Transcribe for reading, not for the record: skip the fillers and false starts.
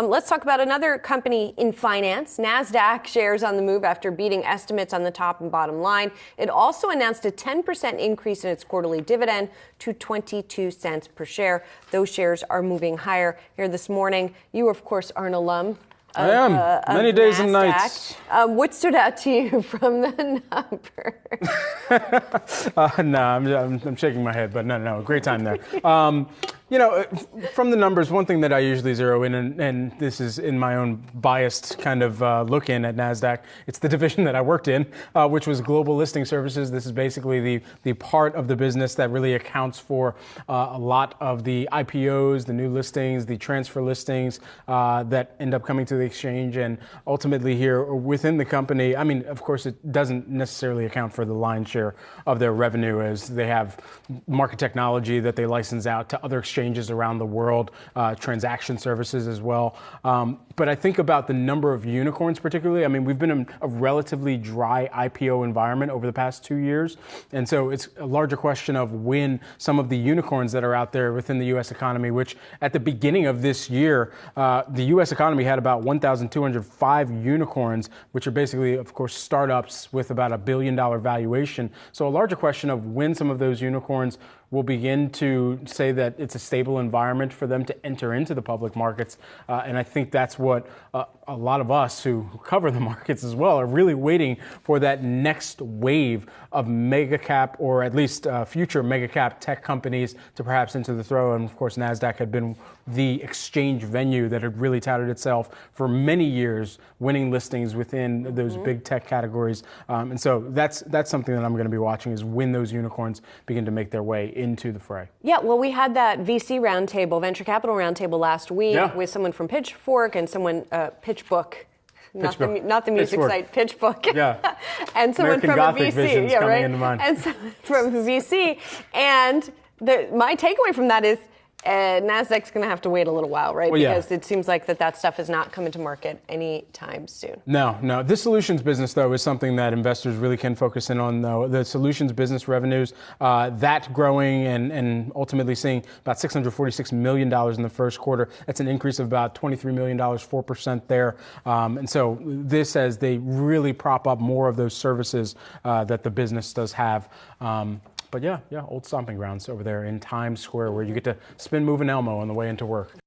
Let's talk about another company in finance. Nasdaq shares on the move after beating estimates on the top and bottom line. It also announced a 10% increase in its quarterly dividend to 22 cents per share. Those shares are moving higher here this morning. You, of course, are an alum. I am. Many days and nights. What stood out to you from the numbers? No, I'm shaking my head, but no, great time there. From the numbers, one thing that I usually zero in, and this is in my own biased kind of look in at Nasdaq, it's the division that I worked in, which was global listing services. This is basically the part of the business that really accounts for a lot of the IPOs, the new listings, the transfer listings that end up coming to the exchange, and ultimately here within the company. I mean, of course, it doesn't necessarily account for the lion's share of their revenue, as they have market technology that they license out to other exchanges around the world, transaction services as well. But I think about the number of unicorns particularly. I mean, we've been in a relatively dry IPO environment over the past 2 years. And so it's a larger question of when some of the unicorns that are out there within the U.S. economy, which at the beginning of this year, the U.S. economy had about 1,205 unicorns, which are basically, of course, startups with about $1 billion valuation. So a larger question of when some of those unicorns will begin to say that it's a stable environment for them to enter into the public markets. And I think that's what a lot of us who cover the markets as well are really waiting for, that next wave of mega cap, or at least future mega cap tech companies to perhaps enter the throw. And of course, Nasdaq had been the exchange venue that had really touted itself for many years, winning listings within those big tech categories. And so that's something that I'm going to be watching, is when those unicorns begin to make their way into the fray. Yeah, well, we had that VC roundtable, venture capital roundtable last week with someone from Pitchfork and someone, PitchBook. Not the music site, PitchBook. Yeah. And someone American from Gothic a VC. visions coming into mind. And someone from a VC. And my takeaway from that is Nasdaq's going to have to wait a little while, right? Well, because it seems like that stuff is not coming to market anytime soon. No. This solutions business, though, is something that investors really can focus in on, though. The solutions business revenues, that growing and ultimately seeing about $646 million in the first quarter. That's an increase of about $23 million, 4% there. And so this, as they really prop up more of those services that the business does have. But yeah, old stomping grounds over there in Times Square, where you get to spin, move, and Elmo on the way into work.